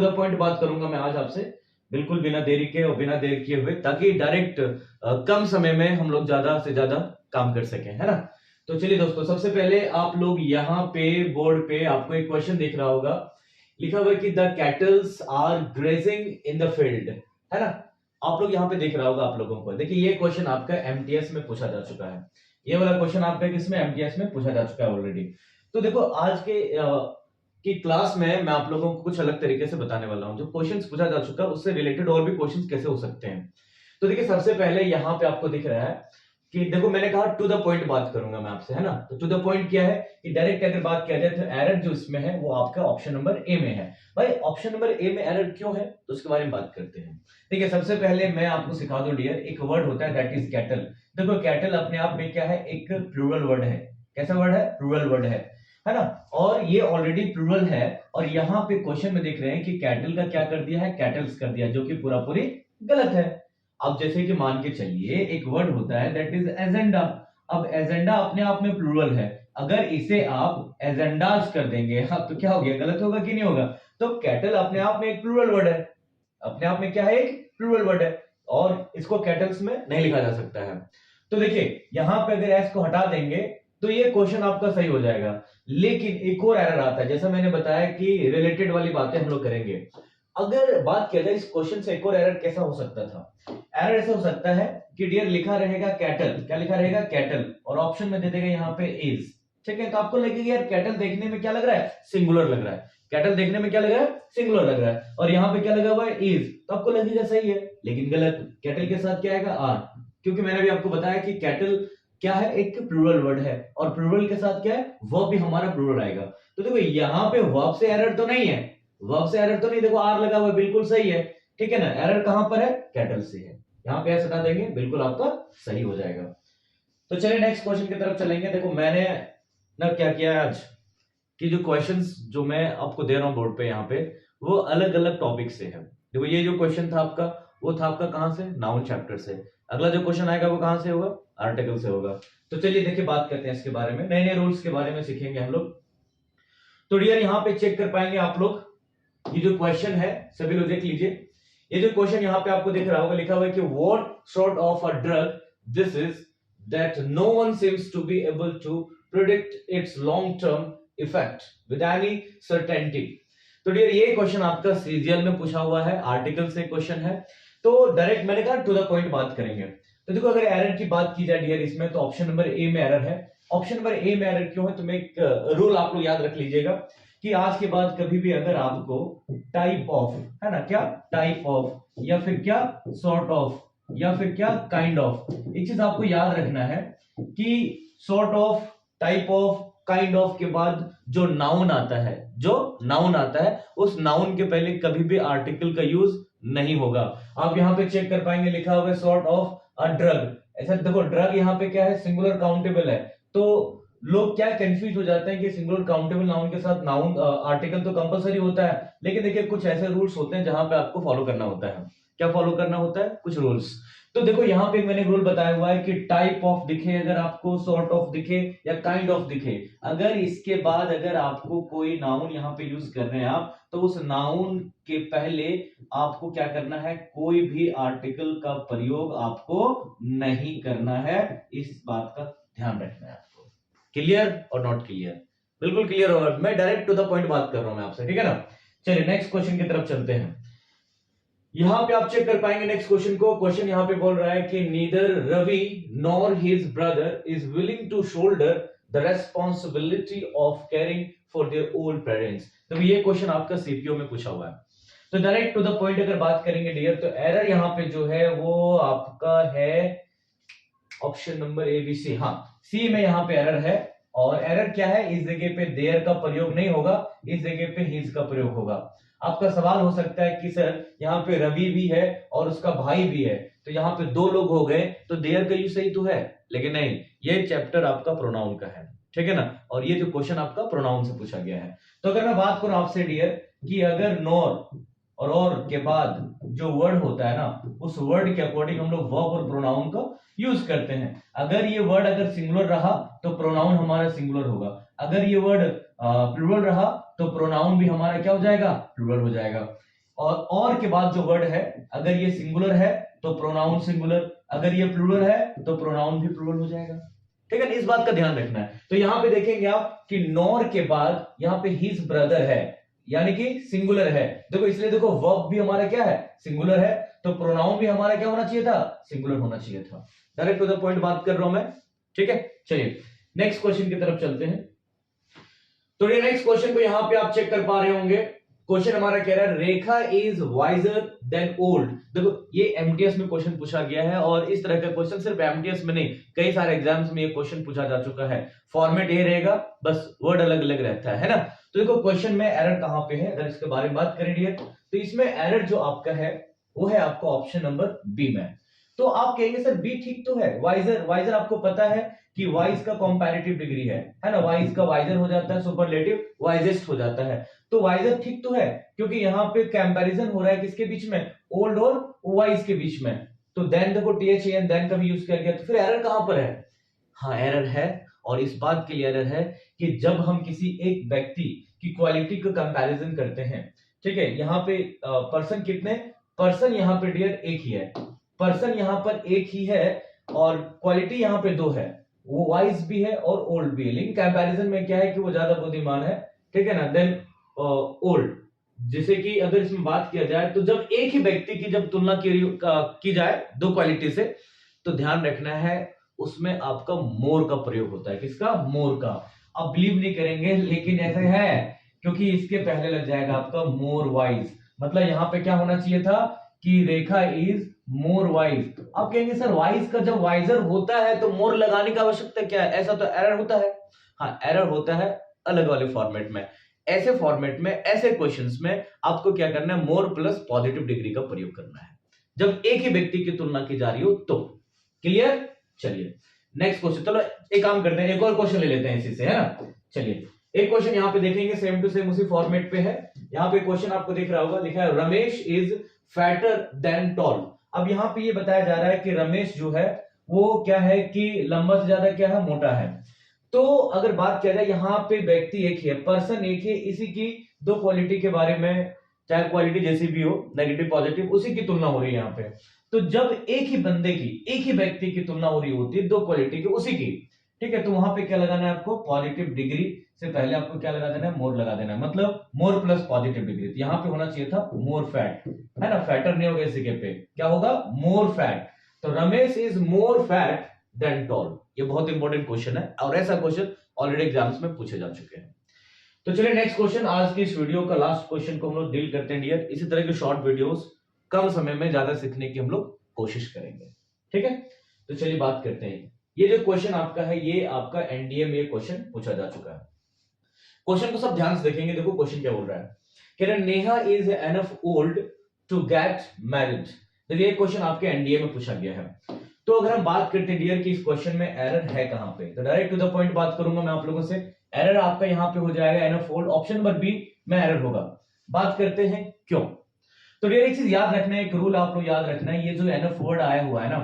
The point बात करूंगा मैं आज आपसे, बिल्कुल बिना देरी के और बिना देर किए हुए, ताकि डायरेक्ट कम समय में हम लोग ज्यादा से ज्यादा काम कर सकें, है ना। तो चलिए दोस्तों, सबसे पहले आप लोग यहाँ पे बोर्ड पे आपको एक क्वेश्चन दिख रहा होगा, लिखा हुआ है कि the cattles are grazing in the field, है ना। आप लोग यहाँ पे देख रहा होगा आप लोगों को, देखिए ये क्वेश्चन आपका एमटीएस में पूछा जा चुका है। ये वाला क्वेश्चन आपका किसमें, एमटीएस में पूछा जा चुका है ऑलरेडी। तो देखो आज के की क्लास में मैं आप लोगों को कुछ अलग तरीके से बताने वाला हूं, जो क्वेश्चंस पूछा जा चुका है उससे रिलेटेड और भी क्वेश्चंस कैसे हो सकते हैं। तो देखिए सबसे पहले यहाँ पे आपको दिख रहा है कि देखो मैंने कहा टू द पॉइंट बात करूंगा मैं आपसे, है ना। तो टू द पॉइंट क्या है कि डायरेक्ट अगर बात किया जाए तो एरर जो इसमें है वो आपका ऑप्शन नंबर ए में है। भाई ऑप्शन नंबर ए में एरर क्यों है तो उसके बारे में बात करते हैं। ठीक है, सबसे पहले मैं आपको सिखा दूं डियर, एक वर्ड होता है दैट इज कैटल। देखो कैटल अपने आप में क्या है, एक प्लूरल वर्ड है। कैसा वर्ड है, प्लूरल वर्ड है ना। और ये ऑलरेडी प्लूरल है, और यहाँ पे क्वेश्चन में देख रहे हैं कि कैटल का क्या कर दिया है, कैटल्स कर दिया, जो कि पूरा पूरी गलत है। अब जैसे कि मान के चलिए एक वर्ड होता है दैट इज एजेंडा। अब एजेंडा अपने आप में प्लूरल है, अगर इसे आप एजेंडास कर देंगे तो क्या हो गया, गलत होगा कि नहीं होगा। तो कैटल अपने आप में एक प्लूरल वर्ड है, अपने आप में क्या है, एक प्लूरल वर्ड है, और इसको कैटल्स में नहीं लिखा जा सकता है। तो देखिए यहां पे अगर एस को हटा देंगे तो ये क्वेश्चन आपका सही हो जाएगा। लेकिन एक और एरर आता है, जैसा मैंने बताया कि रिलेटेड वाली बातें हम लोग करेंगे। अगर बात किया जाए इस क्वेश्चन से एक और एरर कैसा हो सकता था, एरर ऐसा हो सकता है कि डियर लिखा रहेगा कैटल, क्या लिखा रहेगा, कैटल, और ऑप्शन में दे देगा यहाँ पे इज। ठीक है, तो आपको लगेगा यार कैटल देखने में क्या लग रहा है, सिंगुलर लग रहा है। कैटल देखने में क्या लग रहा है, सिंगुलर लग रहा है, और यहाँ पे क्या लगा हुआ है, इज, तो आपको लगेगा सही है, लेकिन गलत। कैटल के साथ क्या आएगा, आर, क्योंकि मैंने भी आपको बताया कि कैटल क्या है, एक प्लूरल वर्ड है, और प्लूरल के साथ क्या है, वर्ब भी हमारा प्लूरल आएगा। तो देखो यहाँ पे वर्ब से एरर तो नहीं है, वर्ब से एरर तो नहीं, देखो आर लगा हुआ है, बिल्कुल सही है। ठीक है ना, एरर कहां पर है, कैटल से है। यहाँ पे ऐसा हटा देंगे, बिल्कुल आपका सही हो जाएगा। तो चलिए नेक्स्ट क्वेश्चन की तरफ चलेंगे। देखो मैंने ना क्या किया है आज कि जो क्वेश्चंस जो मैं आपको दे रहा हूं बोर्ड पे यहाँ पे, वो अलग अलग टॉपिक से है। देखो ये जो क्वेश्चन था आपका, वो था आपका कहां से, नाउन चैप्टर से। अगला जो क्वेश्चन आएगा वो कहां से होगा, आर्टिकल से होगा। तो चलिए देखिए बात करते हैं इसके बारे में, नए नए रूल्स के बारे में सीखेंगे हम लोग। तो डियर यहाँ पे चेक कर पाएंगे आप लोग, ये जो क्वेश्चन है सभी लोग देख लीजिए। ये जो क्वेश्चन यहाँ पे आपको दिख रहा होगा, लिखा हुआ है कि what sort of a drug this is that no one seems to be able to predict its long term effect with any certainty. तो डियर ये क्वेश्चन आपका सीजीएल में पूछा हुआ है, आर्टिकल से क्वेश्चन है। तो डायरेक्ट मैंने कहा टू द पॉइंट बात करेंगे। तो देखो अगर एरर की बात की जाए डियर इसमें, तो ऑप्शन नंबर ए में एरर है। ऑप्शन नंबर ए में एरर क्यों है, तो मैं एक रूल आप लोग याद रख लीजिएगा कि आज के बाद कभी भी अगर आपको टाइप ऑफ, है ना, क्या टाइप ऑफ, या फिर क्या सॉर्ट ऑफ, या फिर क्या काइंड ऑफ, एक चीज आपको याद रखना है कि sort of, type of, kind of के बाद जो नाउन आता है, जो नाउन आता है, उस नाउन के पहले कभी भी आर्टिकल का यूज नहीं होगा। आप यहाँ पे चेक कर पाएंगे, लिखा हुआ है सॉर्ट ऑफ अ ड्रग। ऐसा देखो ड्रग यहाँ पे क्या है, सिंगुलर काउंटेबल है। तो लोग क्या कंफ्यूज हो जाते हैं कि सिंगुलर काउंटेबल नाउन के साथ नाउन आर्टिकल तो कंपलसरी होता है, लेकिन देखिए कुछ ऐसे रूल्स होते हैं जहां पे आपको फॉलो करना होता है। क्या फॉलो करना होता है, कुछ रूल्स। तो देखो यहाँ पे मैंने रूल बताया हुआ है कि टाइप ऑफ दिखे अगर आपको, सॉर्ट ऑफ दिखे, या काइंड ऑफ दिखे, अगर इसके बाद अगर आपको कोई नाउन यहाँ पे यूज कर रहे हैं आप, तो उस नाउन के पहले आपको क्या करना है, कोई भी आर्टिकल का प्रयोग आपको नहीं करना है। इस बात का ध्यान रखना है आपको। क्लियर और नॉट क्लियर, बिल्कुल क्लियर होगा। मैं डायरेक्ट टू द पॉइंट बात कर रहा हूं मैं आपसे, ठीक है ना। चलिए नेक्स्ट क्वेश्चन की तरफ चलते हैं। यहां पे आप चेक कर पाएंगे नेक्स्ट क्वेश्चन को। क्वेश्चन यहां पे बोल रहा है कि neither Ravi nor his brother is willing to shoulder the responsibility of caring for their old parents. तो ये क्वेश्चन आपका सीपीओ में पूछा हुआ है। तो डायरेक्ट टू द पॉइंट अगर बात करेंगे डियर, तो एरर यहां पे जो है वो आपका है option number A B C. हाँ, सी में यहां पे एरर है, और एरर क्या है, इस जगह पे देयर का प्रयोग नहीं होगा, इस जगह पे हिज का प्रयोग होगा। आपका सवाल हो सकता है कि सर यहाँ पे रवि भी है और उसका भाई भी है, तो यहाँ पे दो लोग हो गए, तो देयर का यूज सही तो है, लेकिन नहीं, ये चैप्टर आपका प्रोनाउन का है, ठीक है ना, और ये जो क्वेश्चन आपका प्रोनाउन से पूछा गया है। तो अगर मैं बात करूं आपसे डियर कि अगर नॉर और के बाद जो वर्ड होता है ना, उस वर्ड के अकॉर्डिंग हम लोग वर्ब और प्रोनाउन को यूज करते हैं। अगर ये वर्ड अगर सिंगुलर रहा तो प्रोनाउन हमारा सिंगुलर होगा, अगर ये वर्ड प्लूरल रहा तो प्रोनाउन भी हमारा क्या हो जाएगा, प्लूरल हो जाएगा। और के बाद जो वर्ड है, अगर ये सिंगुलर है तो प्रोनाउन सिंगुलर, अगर ये प्लूरल है तो प्रोनाउन भी प्लूरल हो जाएगा। ठीक है ना, इस बात का ध्यान रखना है। तो यहां पे देखेंगे आप कि नॉर के बाद यहां पे हिज ब्रदर है, यानी कि सिंगुलर है। देखो इसलिए देखो वर्ब भी हमारा क्या है, सिंगुलर है, तो प्रोनाउन भी हमारा क्या होना चाहिए था, सिंगुलर होना चाहिए था। डायरेक्ट टू द पॉइंट बात कर रहा हूं मैं। ठीक है, चलिए नेक्स्ट क्वेश्चन की तरफ चलते हैं। तो ये नेक्स्ट क्वेश्चन को यहां पे आप चेक कर पा रहे होंगे। क्वेश्चन हमारा कह रहा है रेखा इज वाइजर देन ओल्ड। देखो ये एमटीएस में क्वेश्चन पूछा गया है, और इस तरह का क्वेश्चन सिर्फ एमटीएस में नहीं, कई सारे एग्जाम्स में ये क्वेश्चन पूछा जा चुका है। फॉर्मेट ये रहेगा, बस वर्ड अलग अलग रहता है ना। तो देखो क्वेश्चन में एरर कहां पे है, अगर इसके बारे में बात करें डियर, तो इसमें एरर जो आपका है वो है आपका ऑप्शन नंबर बी में। तो आप कहेंगे सर बी ठीक तो है, वाइजर, वाइजर आपको पता है कि वाइज का कंपैरेटिव डिग्री है ना, वाइज का वाइजर हो जाता है, सुपरलेटिव वाइजेस्ट हो जाता है। तो वाइजर ठीक तो है, क्योंकि यहाँ पे कंपैरिजन हो रहा है किसके बीच में, ओल्ड और वाइज के बीच में। तो देन देखो THAN देन का भी यूज किया गया, तो फिर एरर कहां पर है, हाँ एरर है, और इस बात के लिए एरर है कि जब हम किसी एक व्यक्ति की क्वालिटी का कंपैरिजन करते हैं, ठीक है, यहाँ पे पर्सन कितने, पर्सन यहाँ पे डियर एक ही है, पर्सन यहाँ पर एक ही है, और क्वालिटी यहाँ पे दो है, वो वाइज भी है और ओल्ड भी है, लेकिन कंपैरिजन में क्या है कि वो ज्यादा बुद्धिमान है। ठीक है ना, देन ओल्ड, जैसे कि अगर इसमें बात किया जाए तो जब एक ही व्यक्ति की जब तुलना की जाए दो क्वालिटी से, तो ध्यान रखना है उसमें आपका मोर का प्रयोग होता है। किसका, मोर का। आप बिलीव नहीं करेंगे लेकिन ऐसे है, क्योंकि इसके पहले लग जाएगा आपका मोर वाइज। मतलब यहां पे क्या होना चाहिए था कि रेखा इज मोर वाइज। आप कहेंगे सर वाइज का जब वाइजर होता है तो मोर लगाने की आवश्यकता क्या है, ऐसा तो एरर होता है। हाँ एरर होता है अलग वाले फॉर्मेट में। ऐसे फॉर्मेट में, ऐसे क्वेश्चंस में आपको क्या करना है, मोर प्लस पॉजिटिव डिग्री का प्रयोग करना है जब एक ही व्यक्ति की तुलना की जा रही हो तो। क्लियर, चलिए नेक्स्ट क्वेश्चन। चलो एक काम करते हैं, एक और क्वेश्चन ले लेते हैं इसी से, है ना। चलिए एक क्वेश्चन यहां पे देखेंगे, सेम टू सेम उसी फॉर्मेट पे है। यहां पे क्वेश्चन आपको दिख रहा होगा, लिखा है Ramesh is fatter than tall. अब यहां पे ये बताया जा रहा है कि रमेश जो है वो क्या है कि लंबा से ज्यादा क्या है, मोटा है। तो अगर बात किया जाए यहाँ पे व्यक्ति एक ही है, पर्सन एक है, इसी की दो क्वालिटी के बारे में, चाहे क्वालिटी जैसी भी हो, नेगेटिव पॉजिटिव, उसी की तुलना हो रही है यहाँ पे। तो जब एक ही बंदे की, एक ही व्यक्ति की तुलना हो रही होती है दो क्वालिटी की, उसी की, ठीक है, तो वहां पे क्या लगाना है आपको, पॉजिटिव डिग्री से पहले आपको क्या लगा देना है, मोर लगा देना है, मतलब मोर प्लस पॉजिटिव डिग्री। तो यहाँ पे होना चाहिए था मोर फैट, है ना, फैटर नहीं होगा, इसी के पे क्या होगा, मोर फैट। तो Ramesh is more fat than tall. ये बहुत इंपॉर्टेंट क्वेश्चन है, और ऐसा क्वेश्चन ऑलरेडी एग्जाम्स में पूछे जा चुके हैं। तो चलिए नेक्स्ट क्वेश्चन, आज की इस वीडियो का लास्ट क्वेश्चन को हम लोग डील करते हैं डियर। इसी तरह के शॉर्ट वीडियोस कम समय में ज्यादा सीखने की हम लोग कोशिश करेंगे, ठीक है। तो चलिए बात करते हैं, ये जो क्वेश्चन आपका है ये आपका एनडीए में क्वेश्चन पूछा जा चुका है। क्वेश्चन को सब ध्यान से देखेंगे। देखो क्वेश्चन क्या बोल रहा है, कह रहा है Neha is enough old to get married. देखिए ये क्वेश्चन आपके एनडीए में पूछा गया है। तो अगर हम बात करते हैं डियर कि इस क्वेश्चन में एरर है कहां पे, तो डायरेक्ट टू द पॉइंट बात करूंगा मैं आप लोगों से। एरर आपका यहां पे हो जाएगा enough old, option number B में एरर होगा। बात करते हैं क्यों। तो डियर एक चीज याद रखना है, एक रूल आप लोग याद रखना है, ये जो एनफ वर्ड आया हुआ है ना,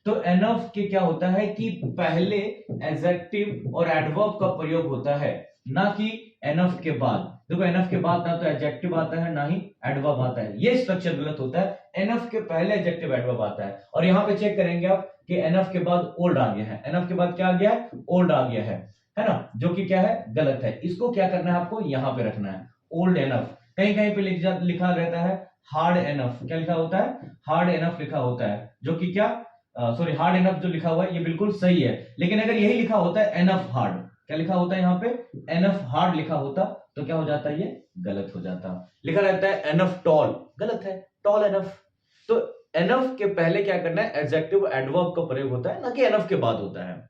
तो एनफ के क्या होता है कि पहले एडजेक्टिव और एडवर्ब का प्रयोग होता है, ना कि एनफ के बाद। देखो एनफ के बाद ना तो एडजेक्टिव आता है ना ही एडवर्ब आता है, ये स्ट्रक्चर गलत होता है। एनफ के पहले एडजेक्टिव एडवर्ब आता है, और यहां पे चेक करेंगे आप कि एनफ के बाद ओल्ड आ गया है, एनफ के बाद क्या आ गया है, ओल्ड आ गया है ना, जो कि क्या है, गलत है। इसको क्या करना है आपको, यहां पे रखना है ओल्ड एनफ। कहीं कहीं पे लिखा रहता है हार्ड एनफ, क्या लिखा होता है, हार्ड एनफ लिखा होता है, जो कि क्या, सॉरी हार्ड एनफ जो लिखा हुआ है ये बिल्कुल सही है। लेकिन अगर यही लिखा होता है एनफ हार्ड, क्या लिखा होता है यहाँ पे, एनफ हार्ड लिखा होता, तो क्या हो जाता है, ये गलत हो जाता। लिखा रहता है एनफ टॉल, गलत है, टॉल एनफ। तो एनफ के पहले क्या करना है, एडजेक्टिव एडवर्ब का प्रयोग होता है, ना कि एनफ के बाद होता है।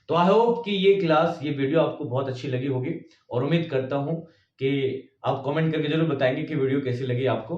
तो आई होप कि ये क्लास, ये वीडियो आपको बहुत अच्छी लगी होगी, और उम्मीद करता हूं कि आप कमेंट करके जरूर बताएंगे कि वीडियो कैसी लगी आपको।